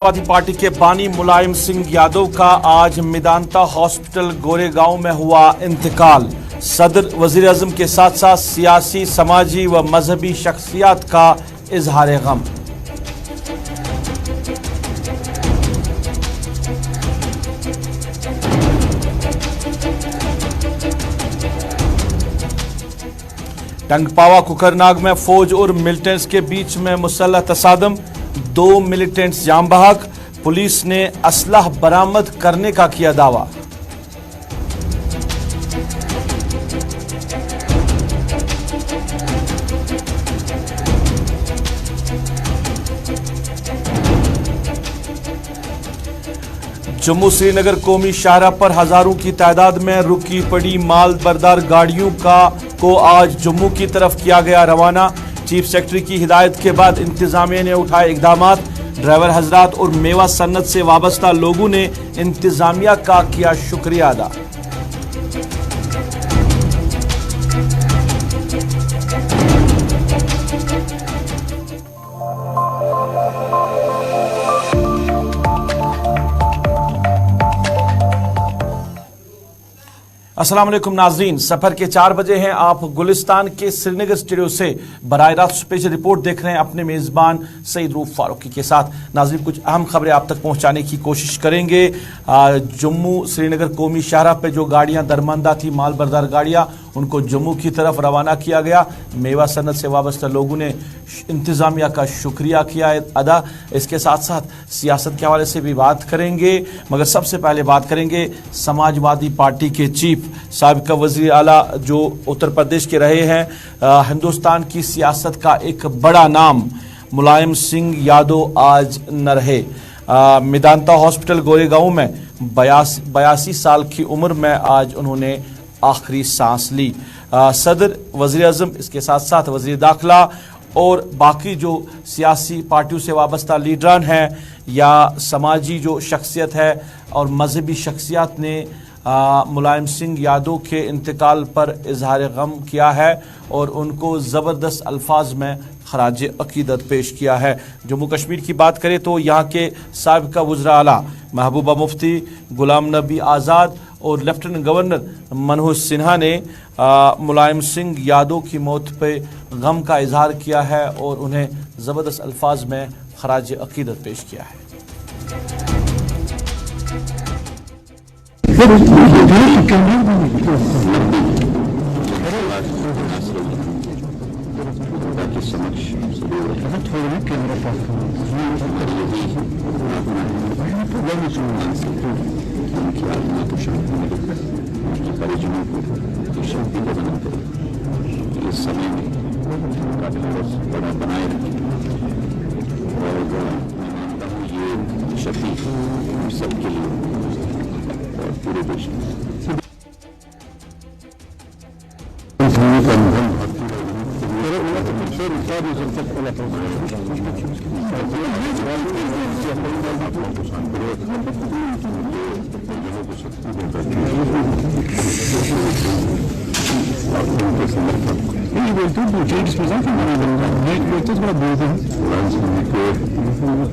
Samajwadi party के बानी मुलायम सिंह यादव का आज मेदांता हॉस्पिटल गोरेगांव में हुआ इंतकाल। सदर वजीर आजम के साथ साथ सियासी, समाजी व मजहबी शख्सियत का इजहार गम। टंगपावा कुकरनाग में फौज और मिलिटेंट्स के बीच में मुसल्लह तसादम, 2 मिलिटेंट्स जाम बहक। पुलिस ने असलह बरामद करने का किया दावा। जम्मू श्रीनगर कौमी शाहराह पर हजारों की तादाद में रुकी पड़ी माल बरदार गाड़ियों को आज जम्मू की तरफ किया गया रवाना। चीफ सेक्रेटरी की हिदायत के बाद इंतजामिया ने उठाए इकदामात। ड्राइवर हजरात और मेवा सन्नत से वाबस्ता लोगों ने इंतजामिया का किया शुक्रिया अदा। अस्सलाम वालेकुम नाजरीन, सफर के 4 बजे हैं। आप गुलिस्तान के श्रीनगर स्टूडियो से बराह रास्त स्पेशल रिपोर्ट देख रहे हैं अपने मेजबान सईद रूफ फारूकी के साथ। नाजरीन, कुछ अहम खबरें आप तक पहुंचाने की कोशिश करेंगे। जम्मू श्रीनगर कौमी शाहराह पे जो गाड़ियां दरमंदा थी, माल बरदार गाड़ियां, उनको जम्मू की तरफ रवाना किया गया। मेवा सनत से वाबस्ता लोगों ने इंतजामिया का शुक्रिया किया अदा। इसके साथ साथ सियासत के हवाले से भी बात करेंगे, मगर सबसे पहले बात करेंगे समाजवादी पार्टी के चीफ साबिका वज़ीर आला जो उत्तर प्रदेश के रहे हैं। हिंदुस्तान की सियासत का एक बड़ा नाम मुलायम सिंह यादव आज न रहे। मेदांता हॉस्पिटल गोरेगांव में 82 साल की उम्र में आज उन्होंने आखिरी सांस ली। सदर, वज़ीर आज़म, इसके साथ साथ वज़ीर दाखिला और बाकी जो सियासी पार्टियों से वाबस्ता लीडरान हैं या समाजी जो शख्सियत है और मजहबी शख्सियत ने मुलायम सिंह यादव के इंतकाल पर इजहार गम किया है और उनको ज़बरदस्त अल्फाज में खराज अकीदत पेश किया है। जम्मू कश्मीर की बात करें तो यहाँ के साबिका वज़ीर आला महबूबा मुफ्ती, गुलाम नबी आज़ाद और लेफ्टिनेंट गवर्नर मनोज सिन्हा ने मुलायम सिंह यादव की मौत पर गम का इजहार किया है और उन्हें ज़बरदस्त अल्फाज में खराज अकीदत पेश किया है। सबके लिए और पूरे देश में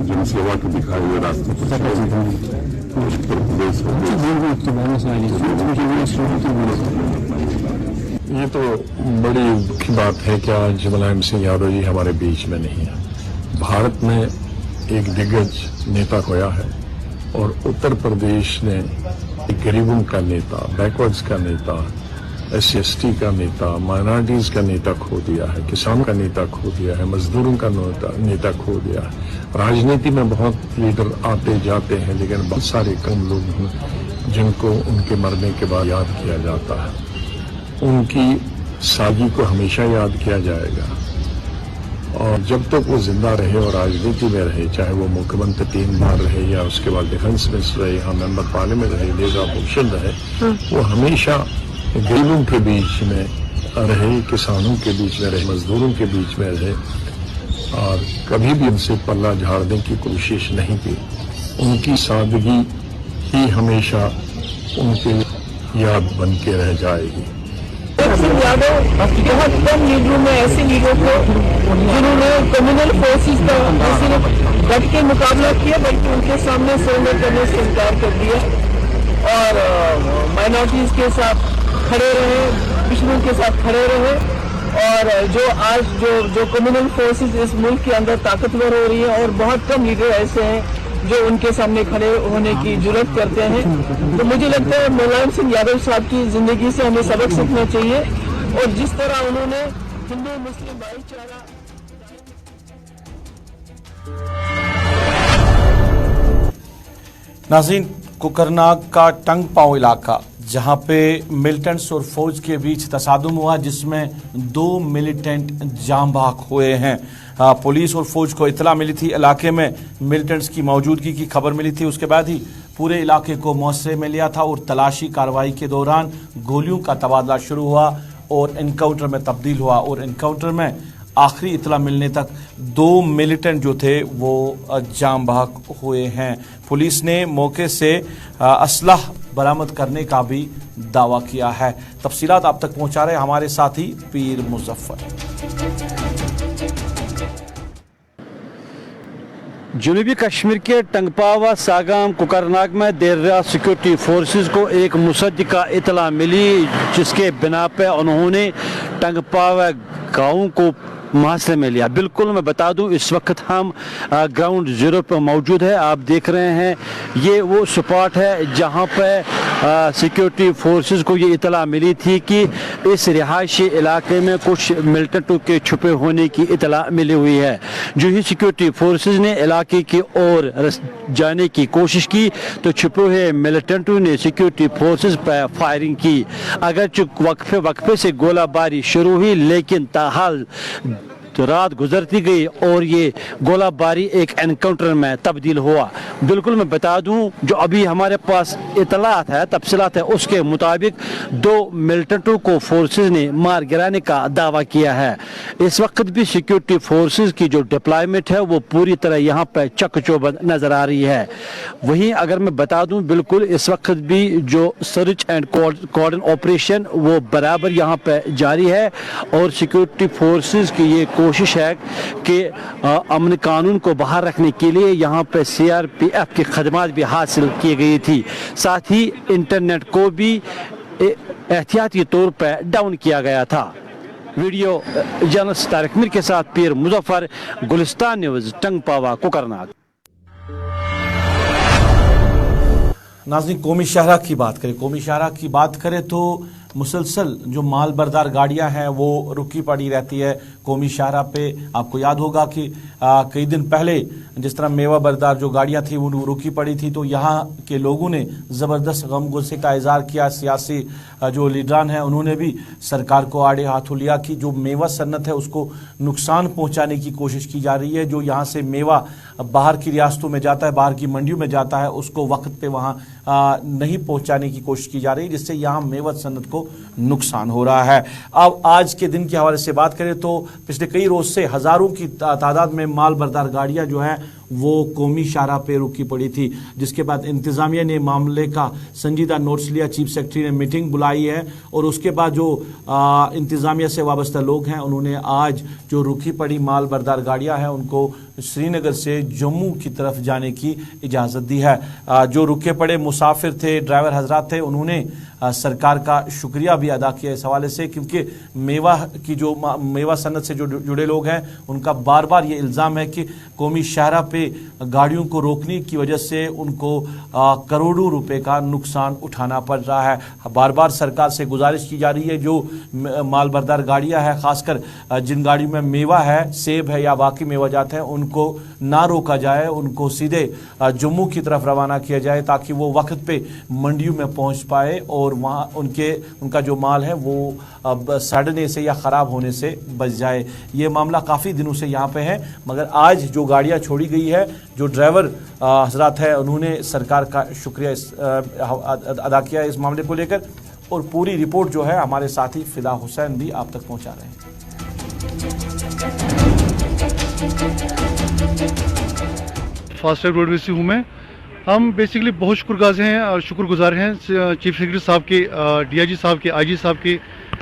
जनसेवा को दिखाए हुए रास्ते उत्तर प्रदेश ये तो बड़ी दुखी बात है कि आज मुलायम सिंह यादव जी हमारे बीच में नहीं है। भारत में एक दिग्गज नेता खोया है और उत्तर प्रदेश ने एक गरीबों का नेता, बैकवर्ड्स का नेता, SC/ST का नेता, माइनॉरिटीज का नेता खो दिया है, किसानों का नेता खो दिया है, मजदूरों का नेता खो दिया है। राजनीति में बहुत लीडर आते जाते हैं, लेकिन बहुत सारे कम लोग हैं जिनको उनके मरने के बाद याद किया जाता है। उनकी सादगी को हमेशा याद किया जाएगा और जब तक वो जिंदा रहे और राजनीति में रहे, चाहे वो मुख्यमंत्री 3 बार रहे या उसके बाद डिफेंस मिनिस्टर रहे या मेंबर पार्लियामेंट रहे, लीडर ऑपोजिशन रहे, वो हमेशा गरीबों के बीच में रहे, किसानों के बीच में रहे, मजदूरों के बीच में रहे और कभी भी उनसे पल्ला झाड़ने की कोशिश नहीं की। उनकी सादगी ही हमेशा उनके याद बन के रह जाएगी। सिंह यादव बहुत कम लीडरों में ऐसे लीडर थे जिन्होंने कम्युनल फोर्सेस का न सिर्फ डट के मुकाबला किया बल्कि उनके सामने सरेंडर करने से इनकार कर दिया और माइनॉरिटीज के साथ खड़े रहे, पिछड़ों के साथ खड़े रहे। और जो आज जो कम्युनल फोर्सेस इस मुल्क के अंदर ताकतवर हो रही है और बहुत कम लीडर ऐसे हैं जो उनके सामने खड़े होने की जुर्रत करते हैं। तो मुझे लगता है मुलायम सिंह यादव साहब की जिंदगी से हमें सबक सीखना चाहिए और जिस तरह उन्होंने हिंदू मुस्लिम भाईचारा नाज़रीन, कुकरनाग का टंगपाओ इलाका जहां पे मिलिटेंट्स और फौज के बीच तसादुम हुआ जिसमें 2 मिलिटेंट जान बहक हुए हैं। पुलिस और फौज को इतला मिली थी, इलाके में मिलिटेंट्स की मौजूदगी की खबर मिली थी। उसके बाद ही पूरे इलाके को मुहस्से में लिया था और तलाशी कार्रवाई के दौरान गोलियों का तबादला शुरू हुआ और एनकाउंटर में तब्दील हुआ और एनकाउंटर में आखिरी इतला मिलने तक 2 मिलिटेंट जो थे वो जान बहक हुए हैं। पुलिस ने मौके से असलह बरामद करने का भी दावा किया है। तफसीलात आप तक पहुंचा रहे हमारे साथी पीर मुजफ्फर। जनूबी कश्मीर के टंगपावा सागाम कुकरनाग में देर रात सिक्योरिटी फोर्सेस को एक मुसद्दिका इतला मिली जिसके बिना पे उन्होंने टंगपावा गाँव को मुहस्से में लिया। बिल्कुल मैं बता दूं, इस वक्त हम ग्राउंड जीरो पर मौजूद है। आप देख रहे हैं ये वो स्पॉट है जहां पे सिक्योरिटी फोर्सेस को ये इतला मिली थी कि इस रिहायशी इलाके में कुछ मिलिटेंटों के छुपे होने की इतला मिली हुई है। जो ही सिक्योरिटी फोर्सेस ने इलाके की ओर जाने की कोशिश की तो छुपे हुए मिलिटेंटों ने सिक्योरिटी फोर्सेस पर फायरिंग की। अगरचे वक्फे से गोलाबारी शुरू हुई लेकिन ताहाल रात गुजरती गई और ये गोलाबारी एक एनकाउंटर में तब्दील हुआ। बिल्कुल मैं बता दूं, जो अभी हमारे पास इतलात है, तफसीलात है, उसके मुताबिक 2 मिलिटेंटों को फोर्सेस ने मार गिराने का दावा किया है। इस वक्त भी सिक्योरिटी फोर्सेस की जो डिप्लॉयमेंट है वो पूरी तरह यहाँ पर चकचौबंद नजर आ रही है। वहीं अगर मैं बता दूं, बिल्कुल इस वक्त भी जो सर्च एंड कॉर्डन ऑपरेशन वो बराबर यहाँ पर जारी है और सिक्योरिटी फोर्सेस की ये कोशिश है कि अमन कानून को बाहर रखने के लिए यहाँ पे CRPF की खदमात भी हासिल की गई थी। साथ ही इंटरनेट को भी एहतियाती तौर पर डाउन किया गया था। वीडियो जर्नलिस्ट तारिक मीर के साथ पीर मुजफ्फर, गुलिस्तान न्यूज़, टंगपावा, कुकरनाग। नाज़रीन, कौमी शाहरा की बात करें तो मुसलसल जो माल बरदार गाड़ियां हैं वो रुकी पड़ी रहती है कौमी शाहरा पे। आपको याद होगा कि कई दिन पहले जिस तरह मेवा बरदार जो गाड़ियां थी वो रुकी पड़ी थी तो यहाँ के लोगों ने ज़बरदस्त गम गुस्से का इजहार किया। सियासी जो लीडरान हैं उन्होंने भी सरकार को आड़े हाथों लिया कि जो मेवा सन्नत है उसको नुकसान पहुँचाने की कोशिश की जा रही है। जो यहाँ से मेवा बाहर की रियासतों में जाता है, बाहर की मंडियों में जाता है, उसको वक्त पे वहाँ नहीं पहुँचाने की कोशिश की जा रही है जिससे यहाँ मेवा सन्नत को नुकसान हो रहा है। अब आज के दिन के हवाले से बात करें तो पिछले कई रोज से हजारों की तादाद में माल बरदार गाड़ियां जो हैं वो कौमी शाहरा पे रुकी पड़ी थी, जिसके बाद इंतजामिया ने मामले का संजीदा नोट्स लिया। चीफ सेक्रेटरी ने मीटिंग बुलाई है और उसके बाद जो इंतजामिया से वाबस्ता लोग हैं उन्होंने आज जो रुकी पड़ी माल बरदार गाड़ियां हैं उनको श्रीनगर से जम्मू की तरफ जाने की इजाज़त दी है। जो रुके पड़े मुसाफिर थे, ड्राइवर हजरात थे, उन्होंने सरकार का शुक्रिया भी अदा किया इस हवाले से, क्योंकि मेवा सनत से जो जुड़े लोग हैं उनका बार बार ये इल्ज़ाम है कि कौमी शाहरा पे गाड़ियों को रोकने की वजह से उनको करोड़ों रुपए का नुकसान उठाना पड़ रहा है। बार बार सरकार से गुजारिश की जा रही है जो माल बरदार गाड़ियाँ हैं, खासकर जिन गाड़ियों में मेवा है, सेब है या बाकी मेवा जात है, उनको ना रोका जाए, उनको सीधे जम्मू की तरफ रवाना किया जाए ताकि वो वक्त पे मंडियों में पहुंच पाए और वहाँ उनका जो माल है वो सड़ने से या ख़राब होने से बच जाए। ये मामला काफ़ी दिनों से यहाँ पे है, मगर आज जो गाड़ियाँ छोड़ी गई है, जो ड्राइवर हजरात है उन्होंने सरकार का शुक्रिया अदा किया इस मामले को लेकर। और पूरी रिपोर्ट जो है हमारे साथी फिदा हुसैन भी आप तक पहुँचा रहे हैं। फास्ट ट्रैक रोडवेज से हूँ मैं। हम बेसिकली बहुत शुक्रगुजार हैं और शुक्रगुजार हैं चीफ सेक्रेटरी साहब के, DIG साहब के, IG साहब के,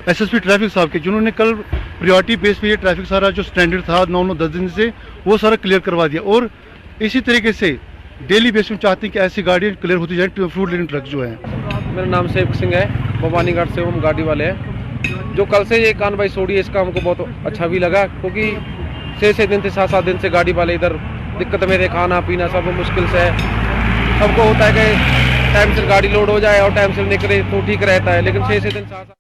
एसएसपी ट्रैफिक साहब के, जिन्होंने कल प्रायोरिटी बेस पे ये ट्रैफिक सारा जो स्टैंडर्ड था 9-10 दिन से वो सारा क्लियर करवा दिया। और इसी तरीके से डेली बेस में चाहते हैं कि ऐसी गाड़ियाँ क्लियर होती जाए, फ्रूट लेने ट्रक जो है। मेरा नाम सेवक सिंह है, भवानीगढ़ से हम गाड़ी वाले हैं। जो कल से ये कार्रवाई छोड़ी है इसका हमको बहुत अच्छा भी लगा, क्योंकि 6 दिन से 7 दिन से गाड़ी वाले इधर दिक्कत में थे, खाना पीना सब मुश्किल से है। सबको होता है कि टाइम से गाड़ी लोड हो जाए और टाइम से निकले तो ठीक रहता है, लेकिन 6 दिन 7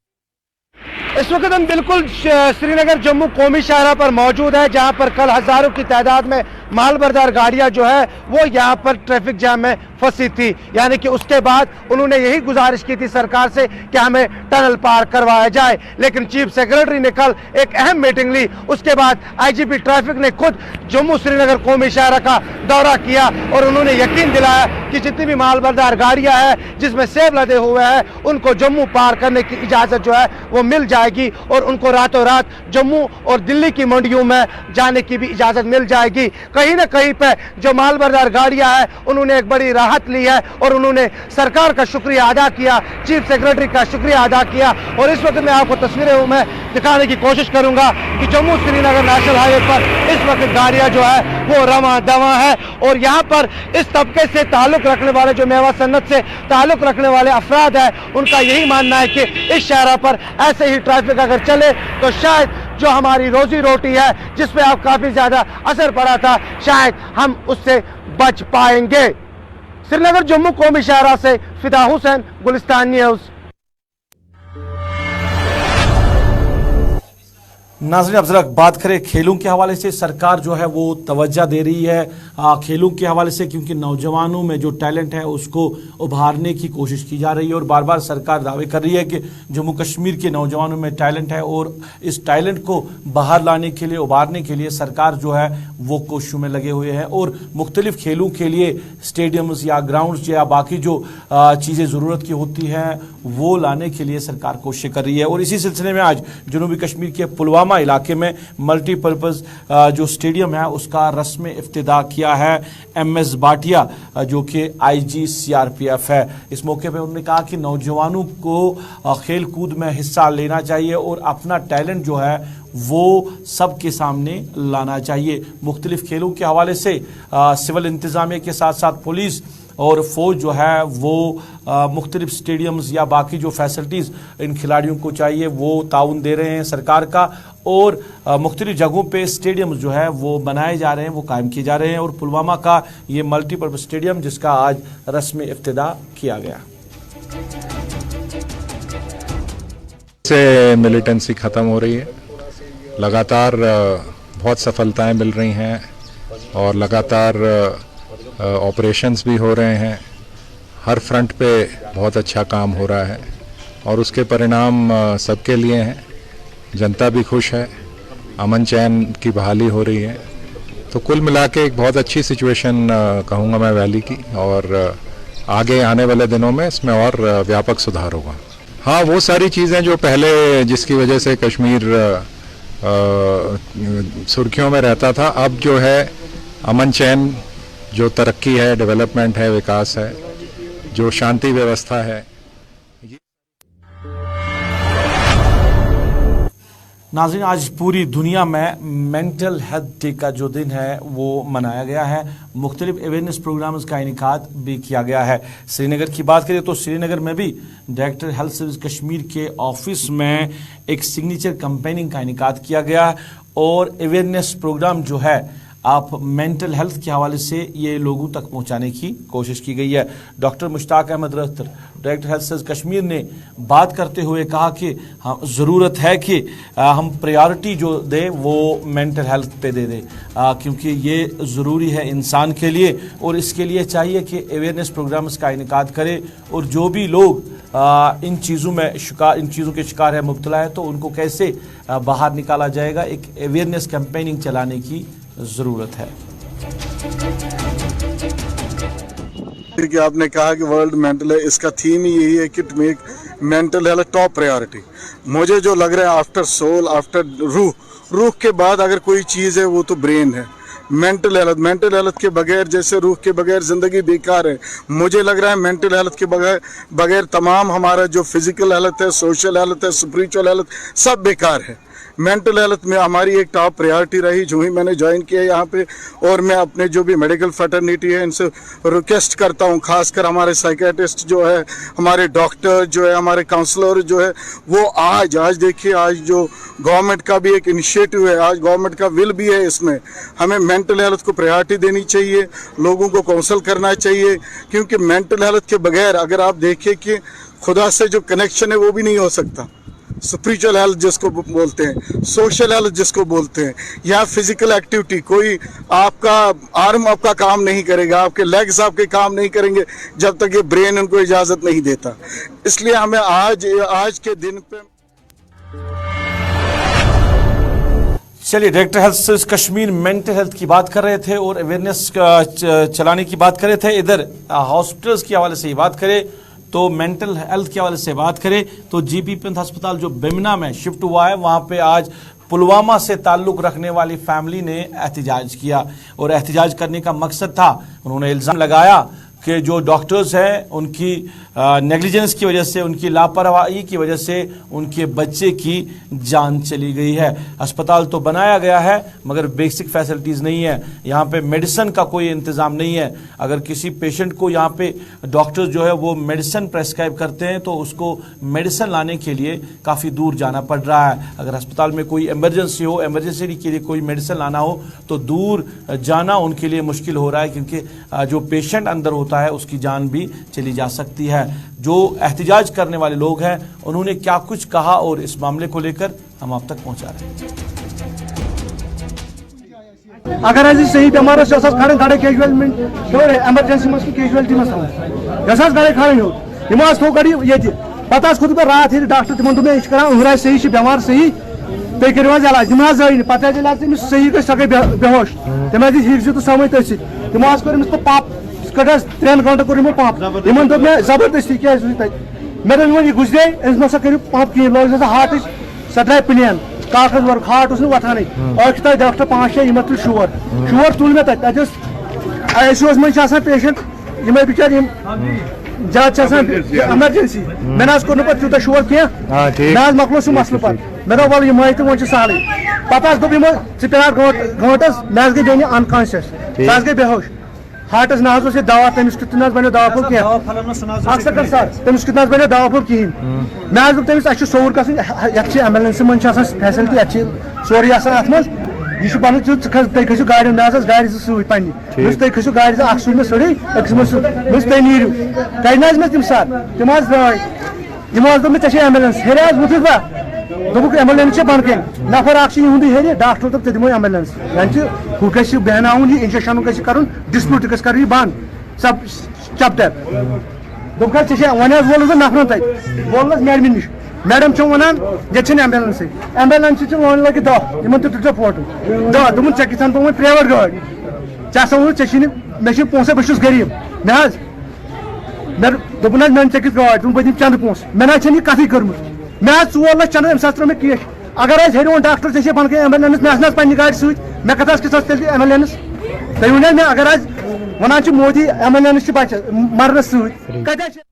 इस वक्त हम बिल्कुल श्रीनगर जम्मू कौमी शाहराह पर मौजूद है, जहां पर कल हजारों की तादाद में माल बरदार गाड़ियां जो है वो यहां पर ट्रैफिक जाम में फंसी थी। यानी कि उसके बाद उन्होंने यही गुजारिश की थी सरकार से कि हमें टनल पार करवाया जाए, लेकिन चीफ सेक्रेटरी ने कल एक अहम मीटिंग ली। उसके बाद आईजीपी ट्रैफिक ने खुद जम्मू श्रीनगर कौमी शाहराह का दौरा किया और उन्होंने यकीन दिलाया कि जितनी भी माल बरदार गाड़ियां हैं जिसमें सेब लदे हुए हैं उनको जम्मू पार करने की इजाजत जो है वो मिल जाएगी और उनको रातों रात जम्मू और दिल्ली की मंडियों में जाने की भी इजाजत मिल जाएगी। कहीं ना कहीं पे जो माल बरदार गाड़ियां हैं उन्होंने एक बड़ी राहत ली है और उन्होंने सरकार का शुक्रिया अदा किया, चीफ सेक्रेटरी का शुक्रिया अदा किया। और इस वक्त मैं आपको तस्वीरें मैं दिखाने की कोशिश करूंगा कि जम्मू श्रीनगर नेशनल हाईवे पर इस वक्त गाड़ियां जो है वो रवां दवां है और यहाँ पर इस तबके से ताल्लुक रखने वाले, जो मेवा सन्नत से ताल्लुक रखने वाले अफराद हैं, उनका यही मानना है कि इस शाहराह पर ऐसे ही ट्रैफिक अगर चले तो शायद जो हमारी रोजी रोटी है जिस पे आप काफी ज्यादा असर पड़ा था, शायद हम उससे बच पाएंगे। श्रीनगर जम्मू कौमी शाहराह से फिदा हुसैन, गुलिस्तान न्यूज। नाज़रीन, अब जरा बात करें खेलों के हवाले से। सरकार जो है वो तवज्जो दे रही है खेलों के हवाले से, क्योंकि नौजवानों में जो टैलेंट है उसको उभारने की कोशिश की जा रही है और बार बार सरकार दावे कर रही है कि जम्मू कश्मीर के नौजवानों में टैलेंट है और इस टैलेंट को बाहर लाने के लिए, उभारने के लिए सरकार जो है वो कोशिशों में लगे हुए हैं और मुख्तलिफ खेलों के लिए स्टेडियम्स या ग्राउंड्स या बाकी जो चीज़ें ज़रूरत की होती हैं वो लाने के लिए सरकार कोशिश कर रही है। और इसी सिलसिले में आज जनूबी कश्मीर के पुलवामा इलाके में मल्टीपर्पज़ जो स्टेडियम है उसका रस्म इफ्तिदा किया है MS भाटिया, जो कि IG CRPF है। इस मौके पर उन्होंने कहा कि नौजवानों को खेल कूद में हिस्सा लेना चाहिए और अपना टैलेंट जो है वो सबके सामने लाना चाहिए। मुख्तलिफ खेलों के हवाले से सिविल इंतज़ामिया के साथ साथ पुलिस और फौज जो है वो मुख्तलिफ स्टेडियम्स या बाकी जो फैसिलिटीज़ इन खिलाड़ियों को चाहिए वो ताउन दे रहे हैं सरकार का और मुख्तलिफ जगहों पे स्टेडियम्स जो है वो बनाए जा रहे हैं, वो कायम किए जा रहे हैं। और पुलवामा का ये मल्टीपर्पज़ स्टेडियम जिसका आज रस्म इफ्तिदा किया गया। से मिलिटेंसी ख़त्म हो रही है, लगातार बहुत सफलताएं मिल रही हैं और लगातार ऑपरेशंस भी हो रहे हैं। हर फ्रंट पे बहुत अच्छा काम हो रहा है और उसके परिणाम सबके लिए हैं। जनता भी खुश है, अमन चैन की बहाली हो रही है। तो कुल मिला के एक बहुत अच्छी सिचुएशन कहूँगा मैं वैली की, और आगे आने वाले दिनों में इसमें और व्यापक सुधार होगा। हाँ, वो सारी चीज़ें जो पहले जिसकी वजह से कश्मीर सुर्खियों में रहता था, अब जो है अमन चैन, जो तरक्की है, डेवलपमेंट है, विकास है, जो शांति व्यवस्था है। नाज़रीन, आज पूरी दुनिया में मेंटल हेल्थ डे का जो दिन है वो मनाया गया है। मुख्तलिफ अवेयरनेस प्रोग्राम्स का इनेकाद भी किया गया है। श्रीनगर की बात करें तो श्रीनगर में भी डायरेक्टर हेल्थ सर्विस कश्मीर के ऑफिस में एक सिग्नेचर कैंपेनिंग का इनेकाद किया गया और अवेयरनेस प्रोग्राम जो है आप मेंटल हेल्थ के हवाले से ये लोगों तक पहुंचाने की कोशिश की गई है। Doctor Mushtaq Ahmad Rakhtar, director health service Kashmir ने बात करते हुए कहा कि ज़रूरत है कि हम प्रायोरिटी जो दें वो मेंटल हेल्थ पे दे दें, क्योंकि ये ज़रूरी है इंसान के लिए और इसके लिए चाहिए कि अवेयरनेस प्रोग्राम्स का इनेकाद करें और जो भी लोग इन चीज़ों के शिकार है, मुब्तला है, तो उनको कैसे बाहर निकाला जाएगा, एक अवेयरनेस कैंपेनिंग चलाने की ज़रूरत है। कि आपने कहा कि वर्ल्ड मेंटल है, इसका थीम ही यही है कि to make mental health top priority. मुझे जो लग रहा है आफ्टर सोल, आफ्टर रूह के बाद अगर कोई चीज़ है वो तो ब्रेन है। मेंटल हेल्थ के बगैर, जैसे रूह के बगैर ज़िंदगी बेकार है, मुझे लग रहा है मेंटल हेल्थ के बगैर तमाम हमारा जो फिज़िकल हेल्थ है, सोशल हेल्थ है, स्पिरिचुअल हेल्थ, सब बेकार है। मेंटल हेल्थ में हमारी एक टॉप प्रायोरिटी रही जो ही मैंने ज्वाइन किया यहाँ पे, और मैं अपने जो भी मेडिकल फैटर्निटी है इनसे रिक्वेस्ट करता हूँ, खासकर हमारे साइकेट्रिस्ट जो है, हमारे डॉक्टर जो है, हमारे काउंसलर जो है, वो आज देखिए, आज जो गवर्नमेंट का भी एक इनिशिएटिव है, आज गवर्नमेंट का विल भी है, इसमें हमें मेंटल हेल्थ को प्रायोरिटी देनी चाहिए, लोगों को काउंसल करना चाहिए, क्योंकि मेंटल हेल्थ के बगैर अगर आप देखिए कि खुदा से जो कनेक्शन है वो भी नहीं हो सकता। स्पिरिचुअल हेल्थ जिसको बोलते हैं, सोशल हेल्थ जिसको बोलते हैं, या फिजिकल एक्टिविटी, कोई आपका आर्म आपका काम नहीं करेगा, आपके लेग्स आपके काम नहीं करेंगे जब तक ये ब्रेन उनको इजाज़त नहीं देता। इसलिए हमें आज के दिन पे चलिए, director health service Kashmir mental health की बात कर रहे थे और अवेयरनेस चलाने की बात कर रहे थे। इधर हॉस्पिटल्स के हवाले से ही बात करें तो मेंटल हेल्थ के हवाले से बात करें तो जीबी पंत अस्पताल जो बेमिना में शिफ्ट हुआ है, वहां पे आज पुलवामा से ताल्लुक रखने वाली फैमिली ने एहतजाज किया और एहतजाज करने का मकसद था, उन्होंने इल्ज़ाम लगाया कि जो डॉक्टर्स हैं उनकी नेग्लिजेंस की वजह से, उनकी लापरवाही की वजह से उनके बच्चे की जान चली गई है। अस्पताल तो बनाया गया है मगर बेसिक फैसिलिटीज़ नहीं है, यहाँ पे मेडिसिन का कोई इंतज़ाम नहीं है। अगर किसी पेशेंट को यहाँ पे डॉक्टर्स जो है वो मेडिसिन प्रेस्क्राइब करते हैं तो उसको मेडिसिन लाने के लिए काफ़ी दूर जाना पड़ रहा है। अगर अस्पताल में कोई इमरजेंसी हो, इमरजेंसी के लिए कोई मेडिसिन लाना हो तो दूर जाना उनके लिए मुश्किल हो रहा है, क्योंकि जो पेशेंट अंदर होता है उसकी जान भी चली जा सकती है। जो एहतजाज करने वाले लोग हैं उन्होंने क्या कुछ कहा और इस मामले को लेकर हम आप तक पहुंचा रहे हैं। अगर सही बेमार खड़े खड़े कैजुअलमेंट एमरजेंसी मज कैजुअलिटी मज गए खड़े हो थो गड़ी ये पता खुद पे रात डॉक्टर तिम दोप उमरा सही बेमार सही तुम करो इलाज तम जान पता तमिस सही गई सह गई बेहोश तम हिरज तो समय तथ तमो कर पप कटस 3 घंटे कोर पप इन दोप मे जबरदस्ती क्या मे दोप यह गुजरे अस करो पप कहीं लोग हार्ट सह द्राय प्लेन कागज वर्क हार्ट वथान और डॉक्टर 5-6 यम तुल शोर तुल मे तस मज पेशेंट यम बिचार ज्यादा एमरजेंसी मे ना कोर पे तूत शोर कह मकलो सह मसल पे मे दो वल यह तो वो सहल पता दोप घंटस मे गई बेन अनकॉन्शियस सह गई बेहोश हार्टस ना दवा तमिस कित बनो दवा फुल कह अक्सर सर तमिस कित बनो दवा फुल कहें मे दोप तमिस अ सौर गई एम्बुलेंस मन फैसिलिटी अत सोरे अत मज यह बन तुम खसो गाड़ी मे गाड़ी सूट पे तुम खसो गाड़ी अख सूट मे सड़ी तुम नीरू कह मे तम सर तम द्राय दोप मे ऐ एम्बुलेंस हेरे वुथस बह दोप एम्बुलेंस बन कन नफर अहद हेरे डॉक्टर दोप दिमो एम्बुलेंस यानी हु गि बहनाउन यह इंजेक्शन कर डिस्प्यूट गि कर बंद सब चैप्टर दोप वन वोल नफर तक वोल मैडम नश मैडम वन ये एम्बुलेंस एम्बुलेंस वन लगे 10 इन तुल फोटो 10 दोपन ऐ कथन पे प्राइवेट गाड़ी ऐसा वो मे पोसे बहुत गरीब मे दोपन मे ऐ गाड़ी तुम बह चंद पोस मे ना कथ कर्म मे 4 लाख चंद अम त्रो मे केश अगर हेरो डॉक्टर ऐसे बन एम्बुलेंस मे पे गाड़ी सूट मे कत किस एम्बुलेंस तुम वन मे अगर वन मोदी एम्बुलेंस बच मरनस सूट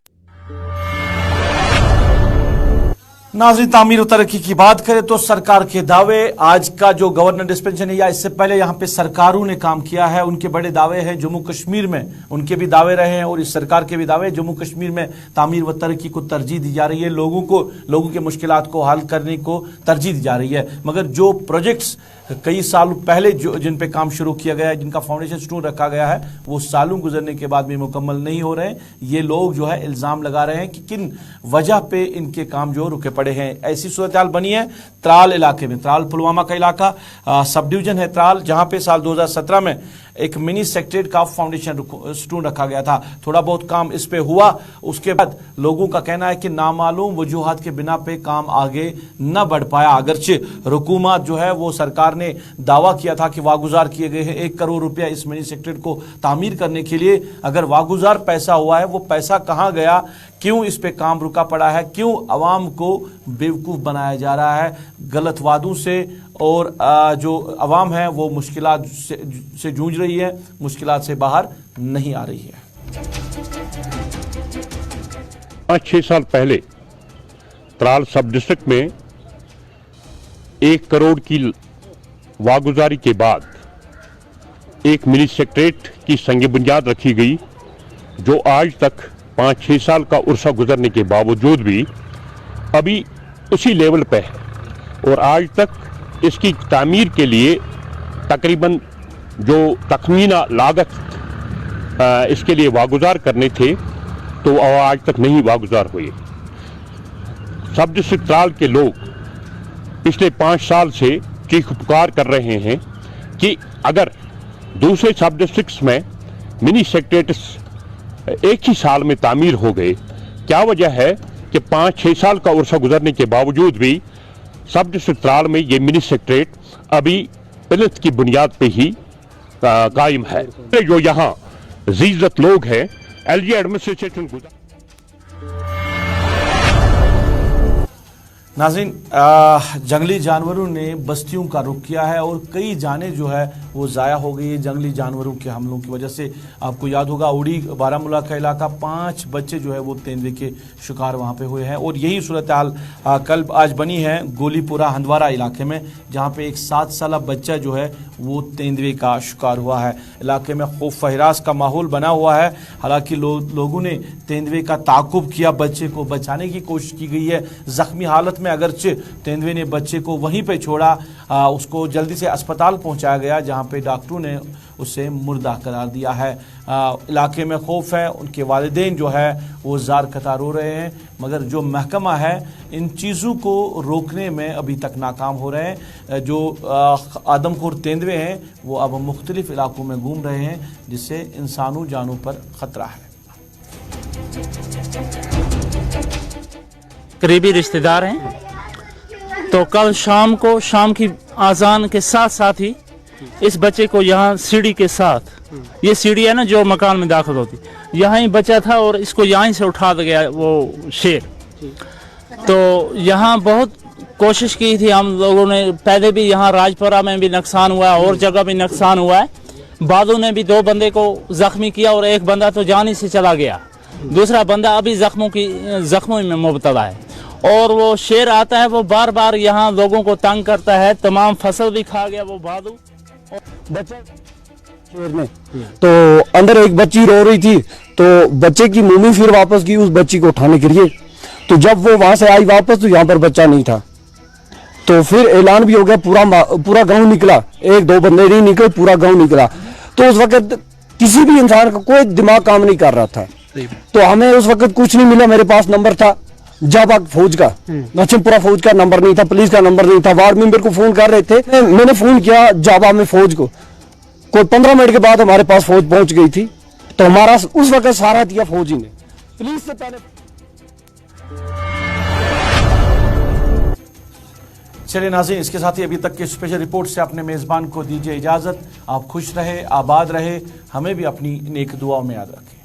नाज़रीन, तामीर और तरक्की की बात करें तो सरकार के दावे, आज का जो गवर्नर डिस्पेंशन है या इससे पहले यहाँ पे सरकारों ने काम किया है, उनके बड़े दावे हैं। जम्मू कश्मीर में उनके भी दावे रहे हैं और इस सरकार के भी दावे। जम्मू कश्मीर में तामीर व तरक्की को तरजीह दी जा रही है, लोगों के मुश्किलात को हल करने को तरजीह दी जा रही है। मगर जो प्रोजेक्ट्स कई साल पहले जिन पे काम शुरू किया गया है, जिनका फाउंडेशन स्टोन रखा गया है, वो सालों गुजरने के बाद भी मुकम्मल नहीं हो रहे हैं। ये लोग जो है इल्ज़ाम लगा रहे हैं कि किन वजह पे इनके काम जो रुके पड़े हैं। ऐसी सूरत हाल बनी है त्राल इलाके में। त्राल पुलवामा का इलाका, सब डिवीजन है त्राल, जहां पे साल 2017 में एक मिनी सेक्रेटरीट का फाउंडेशन स्टोन रखा गया था। थोड़ा बहुत काम इस पे हुआ, उसके बाद लोगों का कहना है कि नामालूम वजूहात के बिना पे काम आगे न बढ़ पाया। अगरचे हुकूमत जो है वो सरकार ने दावा किया था कि वागुजार किए गए हैं 1 करोड़ रुपया इस मिनी सेक्रेटरीट को तामीर करने के लिए। अगर वागुजार पैसा हुआ है, वो पैसा कहाँ गया, क्यों इस पे काम रुका पड़ा है, क्यों अवाम को बेवकूफ़ बनाया जा रहा है, गलत वादों से और जो अवाम है वो मुश्किलात से जूझ रही है, मुश्किलात से बाहर नहीं आ रही है। 5-6 साल पहले त्राल सब डिस्ट्रिक्ट में 1 करोड़ की वागुजारी के बाद एक मिनी सेक्रेटरीट की संग बुनियाद रखी गई, जो आज तक 5-6 साल का उर्सा गुजरने के बावजूद भी अभी उसी लेवल पे है। और आज तक इसकी तामीर के लिए तकरीबन जो तखमीना लागत इसके लिए वागुजार करने थे तो आज तक नहीं वागुजार हुए। सब डिस्ट्रिक्ट त्राल के लोग पिछले 5 साल से चीख पुकार कर रहे हैं कि अगर दूसरे सब डिस्ट्रिक्ट्स में मिनी सेक्रेटरीट्स एक ही साल में तामीर हो गए, क्या वजह है कि 5-6 साल का उर्सा गुजरने के बावजूद भी सब डिस्ट्रिक्ट त्राल में ये मिनी सेक्रेटरीट अभी पिलत की बुनियाद पे ही कायम है। जो यहाँ जीजत लोग हैं, एलजी एडमिनिस्ट्रेशन नाज़रीन, जंगली जानवरों ने बस्तियों का रुख किया है और कई जाने जो है वो ज़ाया हो गई है जंगली जानवरों के हमलों की वजह से। आपको याद होगा उड़ी बारामूला का इलाका, 5 बच्चे जो है वो तेंदुए के शिकार वहाँ पे हुए हैं। और यही सूरत हाल कल आज बनी है गोलीपुरा हंदवारा इलाके में, जहाँ पे एक 7 साल बच्चा जो है वो तेंदुए का शिकार हुआ है। इलाके में खौफ हिरास का माहौल बना हुआ है। हालांकि लोगों ने तेंदुए का ताक़ुब किया, बच्चे को बचाने की कोशिश की गई है। जख्मी हालत में अगरचे तेंदुए ने बच्चे को वहीं पे छोड़ा, उसको जल्दी से अस्पताल पहुंचाया गया, जहां पे डॉक्टरों ने उसे मुर्दा करार दिया है। इलाके में खौफ है, उनके वालिदैन जो है वो जार कतार रो रहे हैं, मगर जो महकमा है इन चीज़ों को रोकने में अभी तक नाकाम हो रहे हैं। जो आदमखोर तेंदुए हैं वो अब मुख्तलिफ इलाकों में घूम रहे हैं, जिससे इंसानों जानों पर ख़तरा है। करीबी रिश्तेदार हैं, तो कल शाम की आज़ान के साथ साथ ही इस बच्चे को यहाँ सीढ़ी के साथ, ये सीढ़ी है ना जो मकान में दाखिल होती, यहाँ ही बचा था और इसको यहाँ से उठा गया वो शेर। तो यहाँ बहुत कोशिश की थी हम लोगों ने, पहले भी यहाँ राजपुरा में भी नुकसान हुआ है और जगह भी नुकसान हुआ है। बादू ने भी 2 बंदे को जख्मी किया और एक बंदा तो जान ही से चला गया, दूसरा बंदा अभी जख्मों में मुबतला है। और वो शेर आता है, वो बार बार यहाँ लोगों को तंग करता है, तमाम फसल भी खा गया वो बादू। बच्चा शेर ने तो अंदर एक बच्ची रो रही थी, तो बच्चे की मम्मी फिर वापस गई उस बच्ची को उठाने के लिए। तो जब वो वहां से आई वापस तो यहाँ पर बच्चा नहीं था। तो फिर ऐलान भी हो गया, पूरा गांव निकला, 1-2 बंदे नहीं निकले, पूरा गांव निकला। तो उस वक्त किसी भी इंसान का कोई दिमाग काम नहीं कर रहा था। तो हमें उस वक्त कुछ नहीं मिला। मेरे पास नंबर था जाबा फौज का, नरसिंहपुरा फौज का नंबर नहीं था, पुलिस का नंबर नहीं था। वार्ड मेंबर को फोन कर रहे थे, मैंने फोन किया जाबा में फौज को। कोई 15 मिनट के बाद हमारे पास फौज पहुंच गई थी। तो हमारा उस वक्त सारा दिया फौजी ने। पुलिस से पहले चलिए नाज़रीन, इसके साथ ही अभी तक के स्पेशल रिपोर्ट से अपने मेज़बान को दीजिए इजाज़त। आप खुश रहे, आबाद रहे, हमें भी अपनी नेक दुआओं में याद रखें।